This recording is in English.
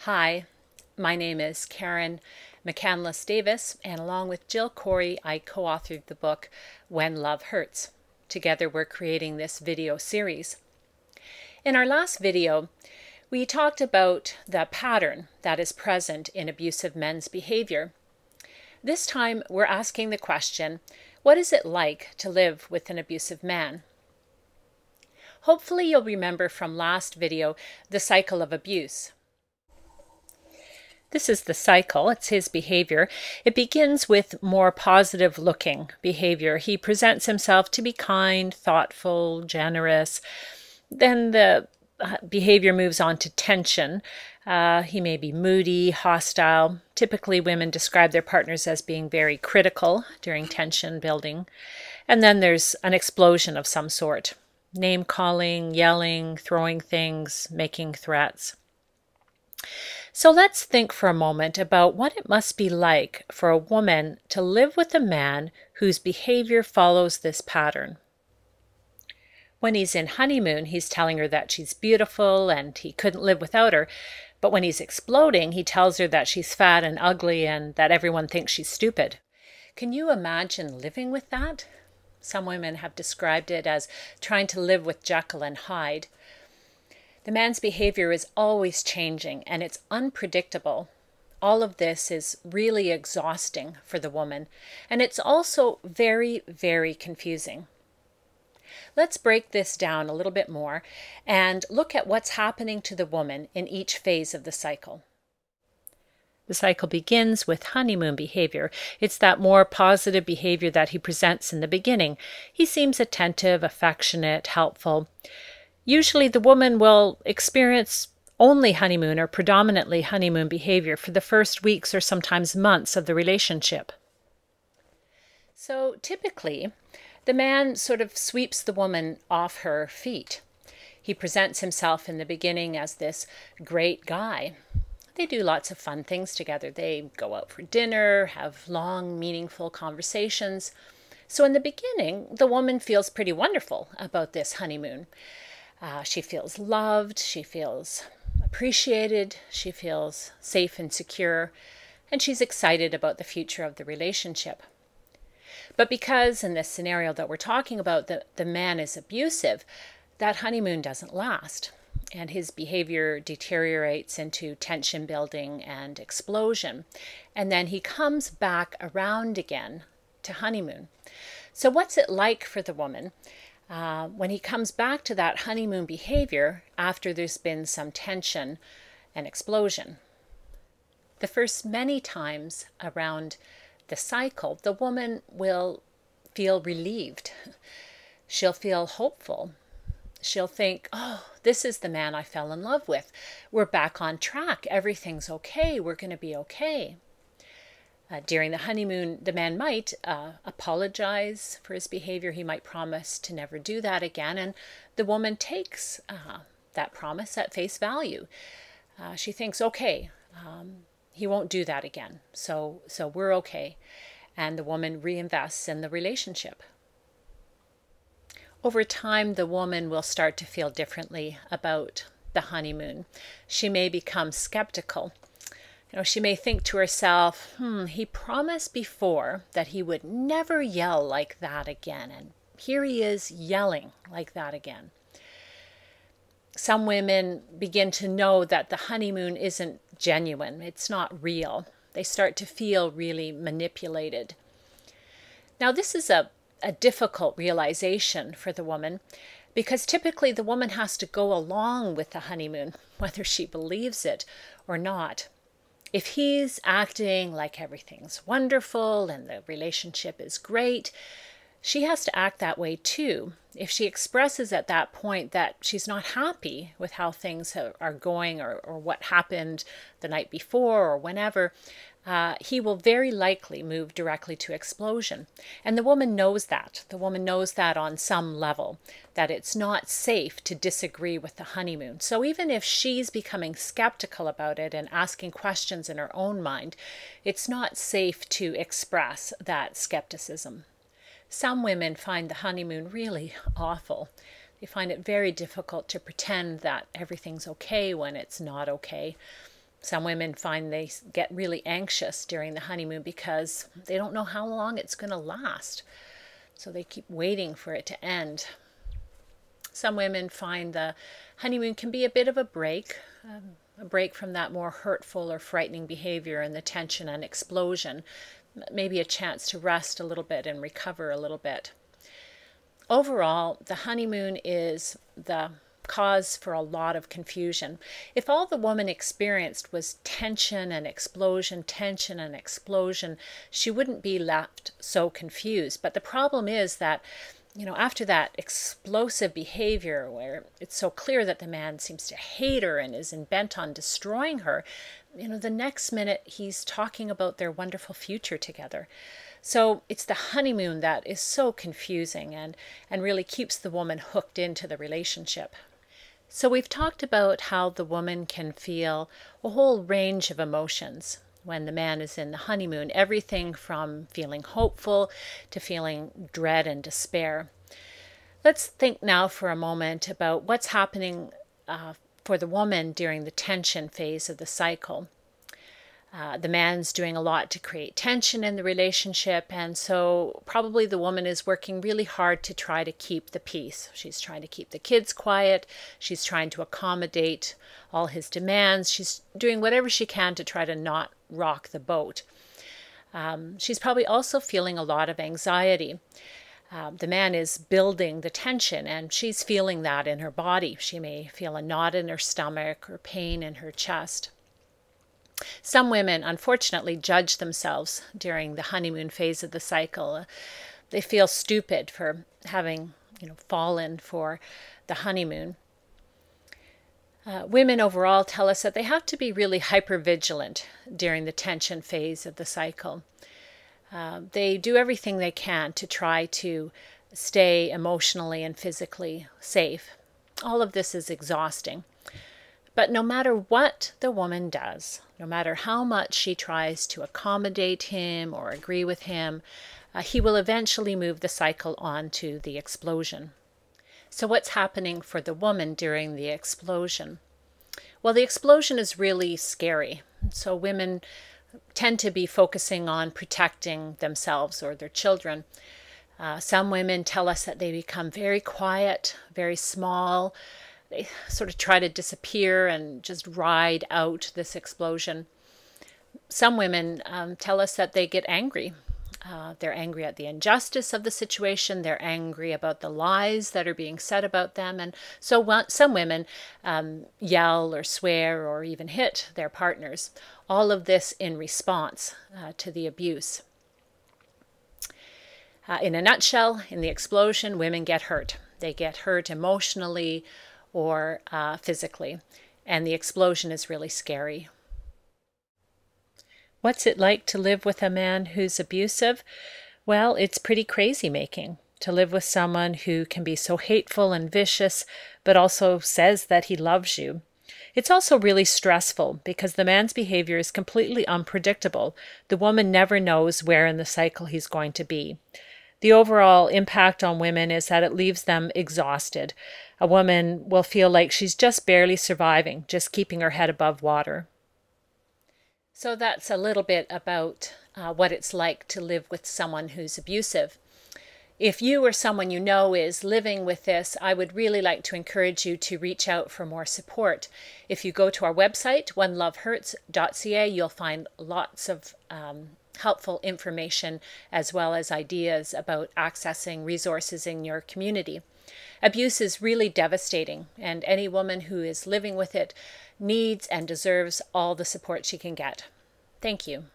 Hi, my name is Karen McCandless Davis, and along with Jill Corey, I co-authored the book When Love Hurts. Together we're creating this video series. In our last video, we talked about the pattern that is present in abusive men's behavior. This time we're asking the question, what is it like to live with an abusive man? Hopefully you'll remember from last video the cycle of abuse. This is the cycle. It's his behavior. It begins with more positive looking behavior. He presents himself to be kind, thoughtful, generous. Then the behavior moves on to tension. He may be moody, hostile. Typically women describe their partners as being very critical during tension building. And then there's an explosion of some sort. Name calling, yelling, throwing things, making threats. So let's think for a moment about what it must be like for a woman to live with a man whose behavior follows this pattern. When he's in honeymoon, he's telling her that she's beautiful and he couldn't live without her. But when he's exploding, he tells her that she's fat and ugly and that everyone thinks she's stupid. Can you imagine living with that? Some women have described it as trying to live with Jekyll and Hyde. The man's behavior is always changing and it's unpredictable. All of this is really exhausting for the woman, and it's also very, very confusing. Let's break this down a little bit more and look at what's happening to the woman in each phase of the cycle. The cycle begins with honeymoon behavior. It's that more positive behavior that he presents in the beginning. He seems attentive, affectionate, helpful. Usually the woman will experience only honeymoon or predominantly honeymoon behavior for the first weeks or sometimes months of the relationship. So typically, the man sort of sweeps the woman off her feet. He presents himself in the beginning as this great guy. They do lots of fun things together. They go out for dinner, have long, meaningful conversations. So in the beginning, the woman feels pretty wonderful about this honeymoon. She feels loved, she feels appreciated, she feels safe and secure, and she's excited about the future of the relationship. But because in this scenario that we're talking about, the man is abusive, that honeymoon doesn't last, and his behavior deteriorates into tension building and explosion. And then he comes back around again to honeymoon. So what's it like for the woman when he comes back to that honeymoon behavior after there's been some tension and explosion? The first many times around the cycle, the woman will feel relieved. She'll feel hopeful. She'll think, oh, this is the man I fell in love with. We're back on track. Everything's okay. We're going to be okay. During the honeymoon, the man might apologize for his behavior. He might promise to never do that again. And the woman takes that promise at face value. She thinks, okay, he won't do that again. So we're okay. And the woman reinvests in the relationship. Over time, the woman will start to feel differently about the honeymoon. She may become skeptical. She may think to herself, he promised before that he would never yell like that again, and here he is yelling like that again. Some women begin to know that the honeymoon isn't genuine, it's not real. They start to feel really manipulated. Now, this is a difficult realization for the woman, because typically the woman has to go along with the honeymoon, whether she believes it or not. If he's acting like everything's wonderful and the relationship is great, she has to act that way too. If she expresses at that point that she's not happy with how things are going or what happened the night before or whenever, he will very likely move directly to explosion. And the woman knows that. The woman knows that on some level, that it's not safe to disagree with the honeymoon. So even if she's becoming skeptical about it and asking questions in her own mind, it's not safe to express that skepticism. Some women find the honeymoon really awful. They find it very difficult to pretend that everything's okay when it's not okay. Some women find they get really anxious during the honeymoon because they don't know how long it's going to last. So they keep waiting for it to end. Some women find the honeymoon can be a bit of a break from that more hurtful or frightening behavior and the tension and explosion, maybe a chance to rest a little bit and recover a little bit. Overall, the honeymoon is the cause for a lot of confusion. If all the woman experienced was tension and explosion, she wouldn't be left so confused. But the problem is that, after that explosive behavior where it's so clear that the man seems to hate her and is bent on destroying her, the next minute he's talking about their wonderful future together. So it's the honeymoon that is so confusing and really keeps the woman hooked into the relationship. So we've talked about how the woman can feel a whole range of emotions when the man is in the honeymoon, everything from feeling hopeful to feeling dread and despair. Let's think now for a moment about what's happening for the woman during the tension phase of the cycle. The man's doing a lot to create tension in the relationship, and so probably the woman is working really hard to try to keep the peace. She's trying to keep the kids quiet. She's trying to accommodate all his demands. She's doing whatever she can to try to not rock the boat. She's probably also feeling a lot of anxiety. The man is building the tension, and she's feeling that in her body. She may feel a knot in her stomach or pain in her chest. Some women, unfortunately, judge themselves during the honeymoon phase of the cycle. They feel stupid for having, fallen for the honeymoon. Women overall tell us that they have to be really hypervigilant during the tension phase of the cycle. They do everything they can to try to stay emotionally and physically safe. All of this is exhausting. But no matter what the woman does, no matter how much she tries to accommodate him or agree with him, he will eventually move the cycle on to the explosion. So what's happening for the woman during the explosion? Well, the explosion is really scary. So women tend to be focusing on protecting themselves or their children. Some women tell us that they become very quiet, very small. They sort of try to disappear and just ride out this explosion. Some women tell us that they get angry. They're angry at the injustice of the situation. They're angry about the lies that are being said about them. And so some women yell or swear or even hit their partners. All of this in response to the abuse. In a nutshell, in the explosion, women get hurt. They get hurt emotionally or physically, and the explosion is really scary. What's it like to live with a man who's abusive? Well, it's pretty crazy making to live with someone who can be so hateful and vicious, but also says that he loves you. It's also really stressful because the man's behavior is completely unpredictable. The woman never knows where in the cycle he's going to be. The overall impact on women is that it leaves them exhausted. A woman will feel like she's just barely surviving, just keeping her head above water. So that's a little bit about what it's like to live with someone who's abusive. If you or someone you know is living with this, I would really like to encourage you to reach out for more support. If you go to our website, whenlovehurts.ca, you'll find lots of helpful information as well as ideas about accessing resources in your community. Abuse is really devastating, and any woman who is living with it needs and deserves all the support she can get. Thank you.